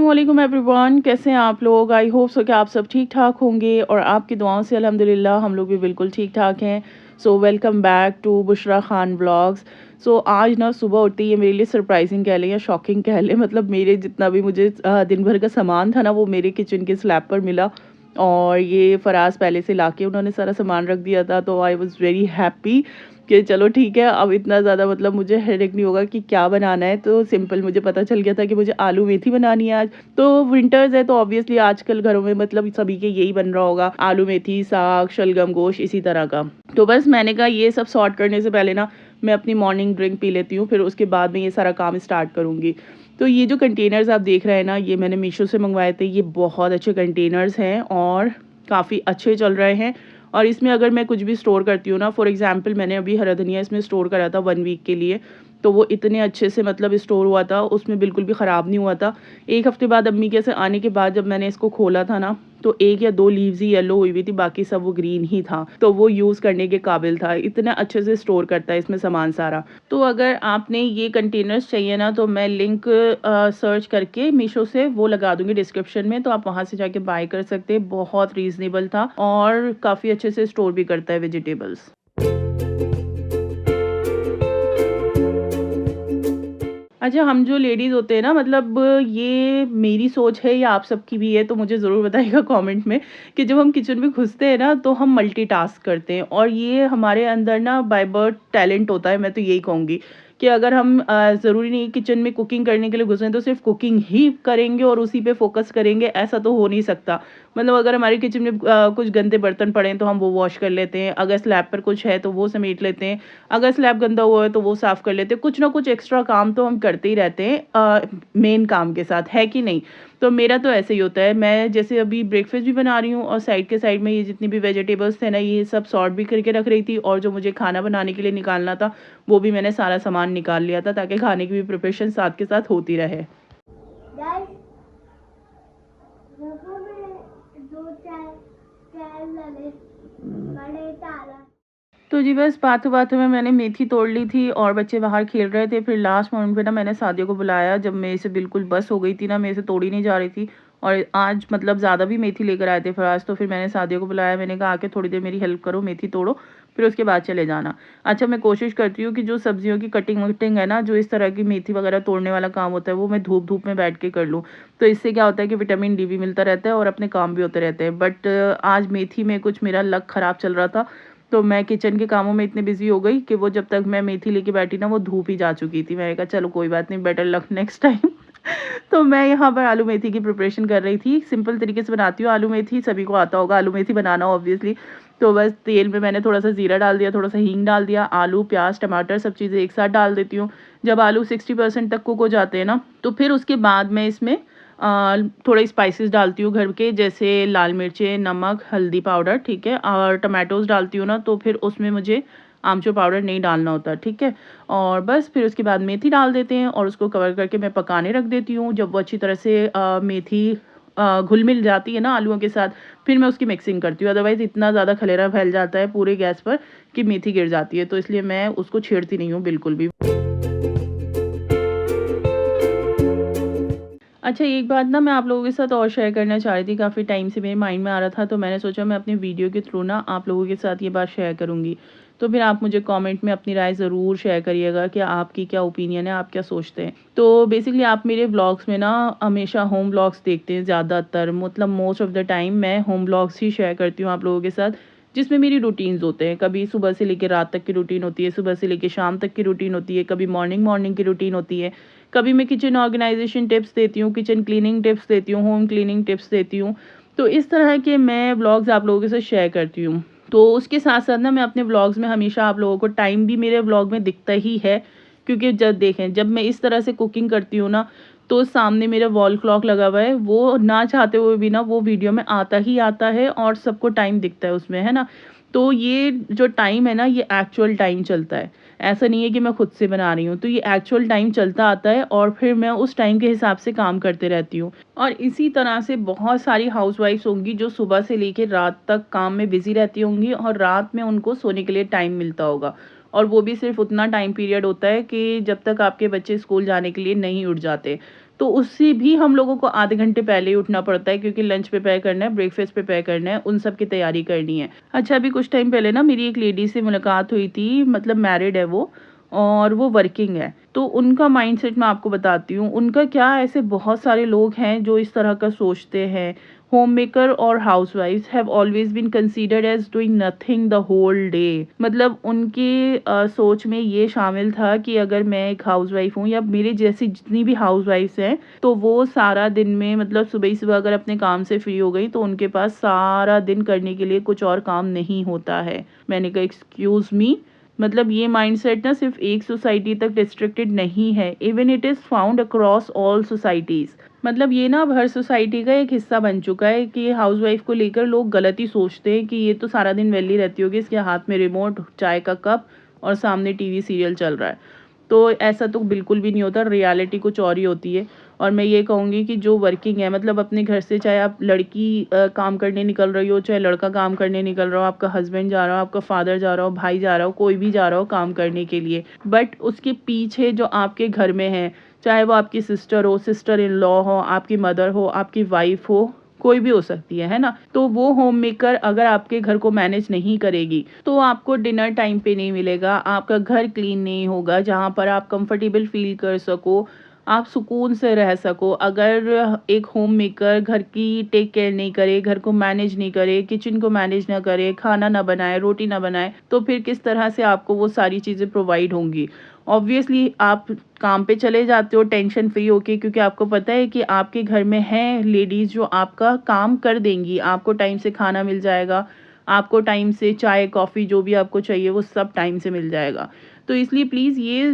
अस्सलामुअलैकुम एवरीवन, कैसे हैं आप लोग। आई होप सो कि आप सब ठीक ठाक होंगे और आपकी दुआओं से अल्हम्दुलिल्लाह हम लोग भी बिल्कुल ठीक ठाक हैं। So welcome back to Bushra Khan blogs. So आज ना सुबह उठते ही ये मेरे लिए सरप्राइजिंग कह लें या शॉकिंग कह लें, मतलब मेरे जितना भी मुझे दिन भर का सामान था ना वो मेरे किचन के स्लैब पर मिला। और ये फराज पहले से लाके उन्होंने सारा सामान रख दिया था, तो आई वाज़ वेरी हैप्पी कि चलो ठीक है, अब इतना ज़्यादा मतलब मुझे हेडेक नहीं होगा कि क्या बनाना है। तो सिंपल मुझे पता चल गया था कि मुझे आलू मेथी बनानी है आज। तो विंटर्स है तो ऑब्वियसली आजकल घरों में मतलब सभी के यही बन रहा होगा, आलू मेथी, साग, शलगम, गोश्त, इसी तरह का। तो बस मैंने कहा ये सब सॉर्ट करने से पहले ना मैं अपनी मॉर्निंग ड्रिंक पी लेती हूँ, फिर उसके बाद में ये सारा काम स्टार्ट करूँगी। तो ये जो कंटेनर्स आप देख रहे हैं ना, ये मैंने मीशो से मंगवाए थे। ये बहुत अच्छे कंटेनर्स हैं और काफ़ी अच्छे चल रहे हैं। और इसमें अगर मैं कुछ भी स्टोर करती हूँ ना, फॉर एग्जांपल मैंने अभी हरा धनिया इसमें स्टोर करा था 1 वीक के लिए, तो वो इतने अच्छे से मतलब स्टोर हुआ था, उसमें बिल्कुल भी ख़राब नहीं हुआ था। 1 हफ़्ते बाद अम्मी के से आने के बाद जब मैंने इसको खोला था ना, तो 1 या 2 लीव्स ही येलो हुई हुई थी, बाकी सब वो ग्रीन ही था। तो वो यूज़ करने के काबिल था, इतना अच्छे से स्टोर करता है इसमें सामान सारा। तो अगर आपने ये कंटेनर्स चाहिए ना, तो मैं लिंक सर्च करके मीशो से वो लगा दूँगी डिस्क्रिप्शन में, तो आप वहाँ से जाके बाय कर सकते हैं। बहुत रीज़नेबल था और काफ़ी अच्छे से स्टोर भी करता है वेजिटेबल्स। अच्छा, हम जो लेडीज़ होते हैं ना, मतलब ये मेरी सोच है या आप सबकी भी है, तो मुझे ज़रूर बताइएगा कमेंट में कि जब हम किचन में घुसते हैं ना तो हम मल्टीटास्क करते हैं, और ये हमारे अंदर ना बाय बर्थ टैलेंट होता है। मैं तो यही कहूँगी कि अगर हम ज़रूरी नहीं किचन में कुकिंग करने के लिए घुसे तो सिर्फ कुकिंग ही करेंगे और उसी पे फोकस करेंगे, ऐसा तो हो नहीं सकता। मतलब अगर हमारे किचन में कुछ गंदे बर्तन पड़े हैं तो हम वो वॉश कर लेते हैं, अगर स्लैब पर कुछ है तो वो समेट लेते हैं, अगर स्लैब गंदा हुआ है तो वो साफ़ कर लेते हैं। कुछ ना कुछ एक्स्ट्रा काम तो हम करते ही रहते हैं मेन काम के साथ, है कि नहीं? तो मेरा तो ऐसे ही होता है। मैं जैसे अभी ब्रेकफ़ास्ट भी बना रही हूँ और साइड के साइड में ये जितनी भी वेजिटेबल्स थे ना, ये सब सॉर्ट भी करके रख रही थी, और जो मुझे खाना बनाने के लिए निकालना था, वो भी मैंने सारा सामान निकाल लिया था ताकि खाने की भी प्रिपरेशन साथ के साथ होती रहे। Guys, देखो मैं दो चार चार लगे बड़े तारा। तो जी बस बातों-बातों में मैंने मेथी तोड़ ली थी और बच्चे बाहर खेल रहे थे। फिर लास्ट मोमेंट पे ना मैंने सादिया को बुलाया, जब मेरे से बिल्कुल बस हो गई थी ना, मेरे से तोड़ी नहीं जा रही थी। और आज मतलब ज़्यादा भी मेथी लेकर आए थे फराज, तो फिर मैंने सादिया को बुलाया। मैंने कहा आके थोड़ी देर मेरी हेल्प करो, मेथी तोड़ो, फिर उसके बाद चले जाना। अच्छा, मैं कोशिश करती हूँ कि जो सब्जियों की कटिंग-वटिंग है ना, जो इस तरह की मेथी वगैरह तोड़ने वाला काम होता है, वो मैं धूप-धूप में बैठ के कर लूँ। तो इससे क्या होता है कि विटामिन डी भी मिलता रहता है और अपने काम भी होते रहते हैं। बट आज मेथी में कुछ मेरा लक ख़राब चल रहा था, तो मैं किचन के कामों में इतनी बिज़ी हो गई कि वो जब तक मैं मेथी लेके बैठी ना, वो धूप ही जा चुकी थी। मैंने कहा चलो कोई बात नहीं, बेटर लक नेक्स्ट टाइम। तो मैं यहाँ पर आलू मेथी की प्रिपरेशन कर रही थी। सिंपल तरीके से बनाती हूँ आलू मेथी, सभी को आता होगा आलू मेथी बनाना ऑब्वियसली। तो बस तेल में मैंने थोड़ा-सा ज़ीरा डाल दिया, थोड़ा-सा हींग डाल दिया, आलू, प्याज़, टमाटर सब चीज़ें एक साथ डाल देती हूँ। जब आलू 60% तक कुक हो जाते हैं ना, तो फिर उसके बाद मैं इसमें थोड़े स्पाइसेस डालती हूँ घर के, जैसे लाल मिर्चें, नमक, हल्दी पाउडर, ठीक है? और टमाटोज़ डालती हूँ ना, तो फिर उसमें मुझे आमचूर पाउडर नहीं डालना होता, ठीक है? और बस फिर उसके बाद मेथी डाल देते हैं और उसको कवर करके मैं पकाने रख देती हूँ। जब वो अच्छी तरह से मेथी घुल-मिल जाती है ना आलूओं के साथ, फिर मैं उसकी मिक्सिंग करती हूँ। अदरवाइज़ इतना ज़्यादा खलेरा फैल जाता है पूरे गैस पर कि मेथी गिर जाती है, तो इसलिए मैं उसको छेड़ती नहीं हूँ बिल्कुल भी। अच्छा, एक बात ना मैं आप लोगों के साथ और शेयर करना चाह रही थी, काफ़ी टाइम से मेरे माइंड में आ रहा था, तो मैंने सोचा मैं अपनी वीडियो के थ्रू ना आप लोगों के साथ ये बात शेयर करूँगी। तो फिर आप मुझे कमेंट में अपनी राय ज़रूर शेयर करिएगा कि आपकी क्या ओपिनियन है, आप क्या सोचते हैं। तो बेसिकली आप मेरे व्लॉग्स में ना हमेशा होम व्लॉग्स देखते हैं ज़्यादातर, मतलब मोस्ट ऑफ़ द टाइम मैं होम व्लॉग्स ही शेयर करती हूँ आप लोगों के साथ, जिसमें मेरी रूटीन्स होते हैं। कभी सुबह से लेके रात तक की रूटीन होती है, सुबह से लेके शाम तक की रूटीन होती है, कभी मॉर्निंग की रूटीन होती है, कभी मैं किचन ऑर्गेनाइजेशन टिप्स देती हूँ, किचन क्लीनिंग टिप्स देती हूँ, होम क्लीनिंग टिप्स देती हूँ। तो इस तरह के मैं व्लॉग्स आप लोगों के साथ शेयर करती हूँ। तो उसके साथ-साथ ना मैं अपने व्लॉग्स में हमेशा आप लोगों को टाइम भी मेरे व्लॉग में दिखता ही है, क्योंकि जब देखें, जब मैं इस तरह से कुकिंग करती हूँ ना, तो सामने मेरा वॉल क्लॉक लगा हुआ है, वो ना चाहते हुए भी ना वो वीडियो में आता ही आता है और सबको टाइम दिखता है उसमें, है ना? तो ये जो टाइम है ना, ये एक्चुअल टाइम चलता है। ऐसा नहीं है कि मैं खुद से बना रही हूँ, तो ये एक्चुअल टाइम चलता आता है और फिर मैं उस टाइम के हिसाब से काम करते रहती हूँ। और इसी तरह से बहुत सारी हाउसवाइफ्स होंगी जो सुबह से लेके रात तक काम में बिज़ी रहती होंगी और रात में उनको सोने के लिए टाइम मिलता होगा। और वो भी सिर्फ़ उतना टाइम पीरियड होता है कि जब तक आपके बच्चे स्कूल जाने के लिए नहीं उठ जाते। तो उससे भी हम लोगों को आधे घंटे पहले ही उठना पड़ता है, क्योंकि लंच प्रिपेयर करना है, ब्रेकफास्ट प्रिपेयर करना है, उन सब की तैयारी करनी है। अच्छा, अभी कुछ टाइम पहले ना मेरी एक लेडी से मुलाकात हुई थी, मतलब मैरिड है वो, और वो वर्किंग है। तो उनका माइंडसेट मैं आपको बताती हूँ। उनका क्या, ऐसे बहुत सारे लोग हैं जो इस तरह का सोचते हैं। होममेकर और हाउसवाइफ्स have always been considered as doing nothing the whole day. मतलब उनकी सोच में ये शामिल था कि अगर मैं एक हाउसवाइफ हूँ या मेरे जैसी जितनी भी हाउसवाइफ्स हैं, तो वो सारा दिन में, मतलब सुबह ही सुबह अगर अपने काम से फ्री हो गई तो उनके पास सारा दिन करने के लिए कुछ और काम नहीं होता है। मैंने कहा एक्सक्यूज़ मी, मतलब ये माइंडसेट ना सिर्फ एक सोसाइटी तक रिस्ट्रिक्टेड नहीं है, even it is found across all societies. मतलब ये ना अब हर सोसाइटी का एक हिस्सा बन चुका है कि हाउसवाइफ को लेकर लोग गलत ही सोचते हैं कि ये तो सारा दिन वेली रहती होगी, इसके हाथ में रिमोट, चाय का कप और सामने टीवी सीरियल चल रहा है। तो ऐसा तो बिल्कुल भी नहीं होता, रियलिटी कुछ और ही होती है। और मैं ये कहूँगी कि जो वर्किंग है, मतलब अपने घर से, चाहे आप लड़की काम करने निकल रही हो, चाहे लड़का काम करने निकल रहा हो, आपका हस्बैंड जा रहा हो, आपका फादर जा रहा हो, भाई जा रहा हो, कोई भी जा रहा हो काम करने के लिए, बट उसके पीछे जो आपके घर में है, चाहे वो आपकी सिस्टर हो, सिस्टर इन लॉ हो, आपकी मदर हो, आपकी वाइफ हो, कोई भी हो सकती है ना। तो वो होम मेकर अगर आपके घर को मैनेज नहीं करेगी तो आपको डिनर टाइम पे नहीं मिलेगा, आपका घर क्लीन नहीं होगा जहाँ पर आप कंफर्टेबल फील कर सको, आप सुकून से रह सको। अगर एक होम मेकर घर की टेक केयर नहीं करे, घर को मैनेज नहीं करे, किचन को मैनेज ना करे, खाना ना बनाए, रोटी ना बनाए, तो फिर किस तरह से आपको वो सारी चीज़ें प्रोवाइड होंगी। ऑब्वियसली आप काम पे चले जाते हो टेंशन फ्री होके, क्योंकि आपको पता है कि आपके घर में हैं लेडीज़ जो आपका काम कर देंगी, आपको टाइम से खाना मिल जाएगा, आपको टाइम से चाय कॉफ़ी जो भी आपको चाहिए वो सब टाइम से मिल जाएगा। तो इसलिए प्लीज़ ये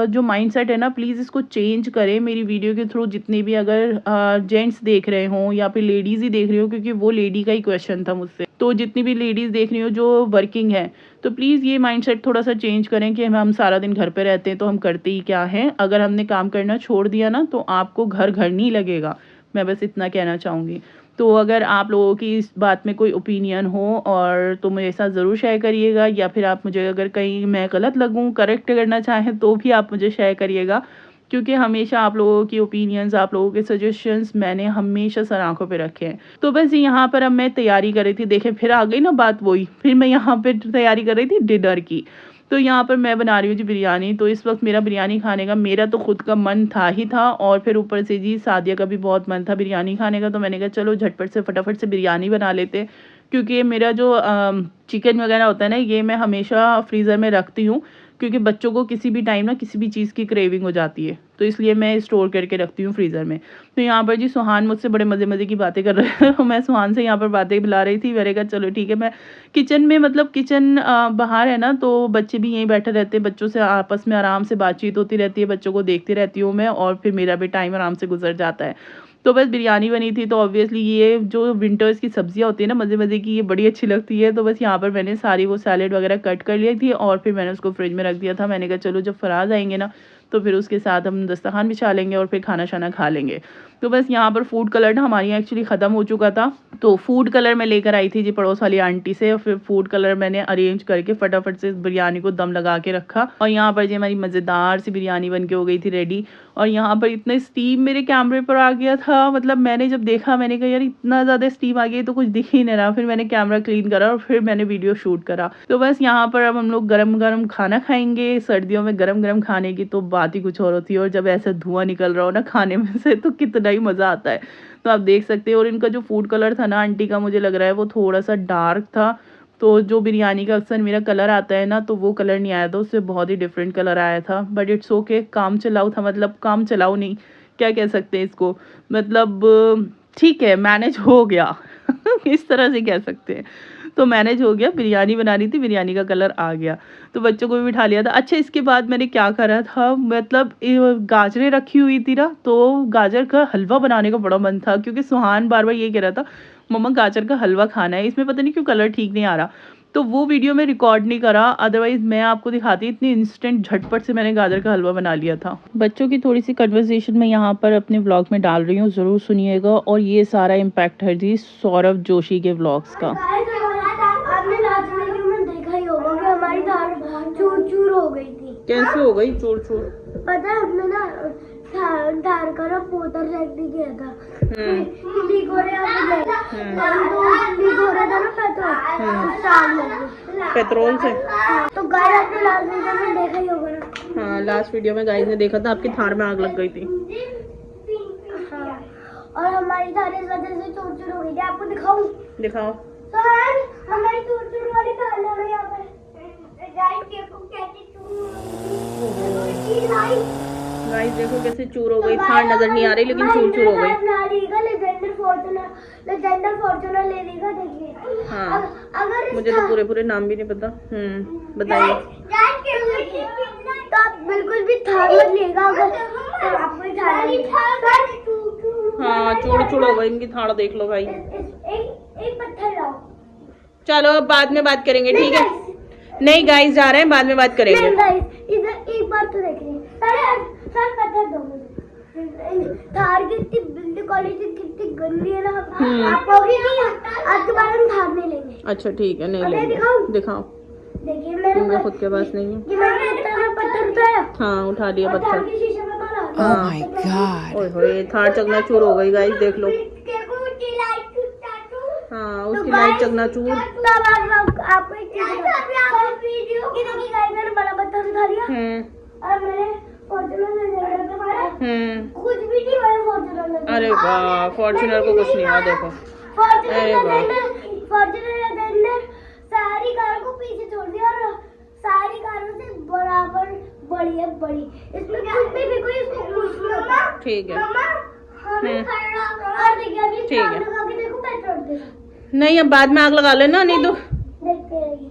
जो माइंडसेट है ना, प्लीज़ इसको चेंज करें। मेरी वीडियो के थ्रू जितने भी अगर जेंट्स देख रहे हों या फिर लेडीज़ ही देख रही हो, क्योंकि वो लेडी का ही क्वेश्चन था मुझसे, तो जितनी भी लेडीज़ देख रही हो जो वर्किंग है, तो प्लीज़ ये माइंडसेट थोड़ा सा चेंज करें कि हम सारा दिन घर पे रहते हैं तो हम करते ही क्या हैं। अगर हमने काम करना छोड़ दिया ना तो आपको घर घर नहीं लगेगा। मैं बस इतना कहना चाहूँगी। तो अगर आप लोगों की इस बात में कोई ओपिनियन हो और तो मेरे साथ ज़रूर शेयर करिएगा, या फिर आप मुझे अगर कहीं मैं गलत लगूँ, करेक्ट करना चाहें तो भी आप मुझे शेयर करिएगा, क्योंकि हमेशा आप लोगों की ओपिनियंस, आप लोगों के सजेशंस मैंने हमेशा सर आँखों पे रखे हैं। तो बस यहाँ पर अब मैं तैयारी कर रही थी, देखें फिर आ गई ना बात वही, फिर मैं यहाँ पे तैयारी कर रही थी डिनर की। तो यहाँ पर मैं बना रही हूँ जी बिरयानी। तो इस वक्त मेरा बिरयानी खाने का, मेरा तो खुद का मन था ही था, और फिर ऊपर से जी सादिया का भी बहुत मन था बिरयानी खाने का। तो मैंने कहा चलो झटपट से फटाफट से बिरयानी बना लेते, क्योंकि मेरा जो चिकन वगैरह होता है ना, ये मैं हमेशा फ्रीज़र में रखती हूँ, क्योंकि बच्चों को किसी भी टाइम ना किसी भी चीज़ की क्रेविंग हो जाती है, तो इसलिए मैं स्टोर करके रखती हूँ फ्रीज़र में। तो यहाँ पर जी सुहान मुझसे बड़े मज़े मज़े की बातें कर रहे हैं। मैं सुहान से यहाँ पर बातें बुला रही थी, मैंने कहा चलो ठीक है। मैं किचन में, मतलब किचन बाहर है ना, तो बच्चे भी यहीं बैठे रहते हैं, बच्चों से आपस में आराम से बातचीत होती रहती है, बच्चों को देखती रहती हूँ मैं, और फिर मेरा भी टाइम आराम से गुजर जाता है। तो बस बिरयानी बनी थी, तो ऑब्वियसली ये जो विंटर्स की सब्जियां होती है ना मज़े मज़े की, ये बड़ी अच्छी लगती है। तो बस यहाँ पर मैंने सारी वो सैलेड वगैरह कट कर ली थी और फिर मैंने उसको फ्रिज में रख दिया था। मैंने कहा चलो जब फराज आएंगे ना तो फिर उसके साथ हम दस्तरखान बिछा लेंगे और फिर खाना शाना खा लेंगे। तो बस यहाँ पर फूड कलर ना हमारे यहाँ एक्चुअली ख़त्म हो चुका था, तो फूड कलर मैं लेकर आई थी जी पड़ोस वाली आंटी से, और फिर फूड कलर मैंने अरेंज करके फटाफट से इस बिरयानी को दम लगा के रखा। और यहाँ पर जी हमारी मज़ेदार सी बिरयानी बन के हो गई थी रेडी। और यहाँ पर इतना स्टीम मेरे कैमरे पर आ गया था, मतलब मैंने जब देखा मैंने कहा यार इतना ज़्यादा स्टीम आ गई तो कुछ दिख ही नहीं रहा। फिर मैंने कैमरा क्लीन करा और फिर मैंने वीडियो शूट करा। तो बस यहाँ पर अब हम लोग गरम गरम खाना खाएंगे। सर्दियों में गरम गरम खाने की तो बात ही कुछ और होती है, और जब ऐसा धुआं निकल रहा हो ना खाने में से तो कितना ही मज़ा आता है। तो आप देख सकते हो। और इनका जो फूड कलर था ना आंटी का, मुझे लग रहा है वो थोड़ा सा डार्क था। तो जो बिरयानी का अक्सर मेरा कलर आता है ना, तो वो कलर नहीं आया था, उससे बहुत ही डिफरेंट कलर आया था। बट इट्स ओके, काम चलाऊ था, मतलब काम चलाऊ नहीं, क्या कह सकते हैं इसको, मतलब ठीक है मैनेज हो गया। इस तरह से कह सकते हैं। तो मैनेज हो गया, बिरयानी बना रही थी, बिरयानी का कलर आ गया, तो बच्चों को भी बिठा लिया था। अच्छा इसके बाद मैंने क्या करा था, मतलब गाजरें रखी हुई थी ना, तो गाजर का हलवा बनाने का बड़ा मन था, क्योंकि सुहान बार बार ये कह रहा था मम्मा गाजर का हलवा खाना है, इसमें पता नहीं क्यों कलर ठीक नहीं आ रहा। तो वो वीडियो में रिकॉर्ड नहीं करा, अदरवाइज़ मैं आपको दिखाती। इतनी इंस्टेंट झटपट से मैंने गाजर का हलवा बना लिया था। बच्चों की थोड़ी सी कन्वर्सेशन मैं यहाँ पर अपने व्लॉग में डाल रही हूँ, ज़रूर सुनिएगा। और ये सारा इम्पैक्ट है जी सौरभ जोशी के व्लॉग्स का। आपने लास्ट वीडियो में देखा ही होगा कि हमारी दाल चूर चूर हो गई थी। कैसे हो गई चूर चूर? पता है हमने ना धार का ना पोतर रख दी गया था। लीक हो रहा था ना पेट्रोल से। तो गाइस आपने लास्ट वीडियो में देखा ही होगा ना। हाँ, लास्ट वीडियो में गाइस ने देखा था आपकी थार में आग लग गई थी। हाँ, और हमारी थार इस वजह से चूर चूर हो गई थी। आपको दिखाऊं? दिखाओ। तो यार हमारी चूर चूर वाली थार लो यहाँ पर। गाइस देखो कैसे गाइस देखो कैसे चूर हो गई। थार नजर नहीं आ रही लेकिन चूर चूर हो गई। लेजेंडर फॉर्च्यूनर ले लेगा देखिए। हाँ, अगर मुझे तो पूरे नाम भी नहीं पता। बताइए। तो आप बिल्कुल भी थार मत लेगा अगर तो आपको थार। हाँ, चूड़ हो गई इनकी थार, देख लो भाई। एक पत्थर लाओ। चलो अब बाद में बात करेंगे, ठीक है? नहीं गाइस जा रहे हैं, बाद में बात करेंगे। नहीं गाइस, इधर एक बार तो देख लीजिए। सर पत्थर दो मुझे। थार की बिल्ड क्वालिटी कितनी गंदी है ना। आप कहोगे नहीं आज के बाद हम थार नहीं लेंगे। अच्छा ठीक है, नहीं अबे लेंगे। दिखाओ। देखिए मेरे खुद के पास नहीं है। ये मैंने इतना सा पत्थर उठाया। हाँ, उठा लिया और थार पत्थर। के शीशे में मारा। Oh my God। ओए होए, थार चकनाचूर हो गई गाइस, देख लो। हाँ, उसकी लाइट चकनाचूर। आपको एक चीज मैंने बड़ा पत्थर उठा लिया और मैंने फॉर्च्यूनर ले मारा। कुछ भी नहीं हुआ फॉर्च्यूनर में। अरे वाह, फॉर्च्यूनर को कुछ नहीं हुआ, देखो। फॉर्च्यूनर सारी कार को पीछे छोड़ दिया और सारी कारों से बराबर बड़ी है बड़ी। इसमें कुछ भी कोई इसको कुछ नहीं होता। ठीक है। और देखिए अभी ठीक है। आग लगा के देखो पेट्रोल दे। नहीं, अब बाद में आग लगा लेना, नहीं तो। देखते रहिए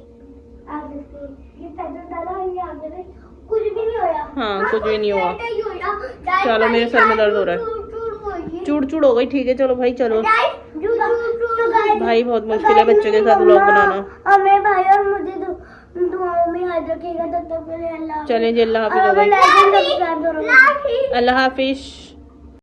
आग देखते रहिए। ये पेट्रोल डाला ये आग लगे कुछ भी नहीं होया। हाँ, कुछ भी नहीं हुआ। चलो, मेरे सर में दर्द हो रहा है। चूड़ हो गई। ठीक है, चलो भाई, चलो भाई। बहुत मुश्किल है बच्चे के साथ व्लॉग बनाना। हमें भाई और मुझे दुआओं में याद रखिएगा। तब तक के लिए अल्लाह। चलें जी, अल्लाह हाफिज हो गई। अल्लाह हाफिज। अल्लाह हाफिज।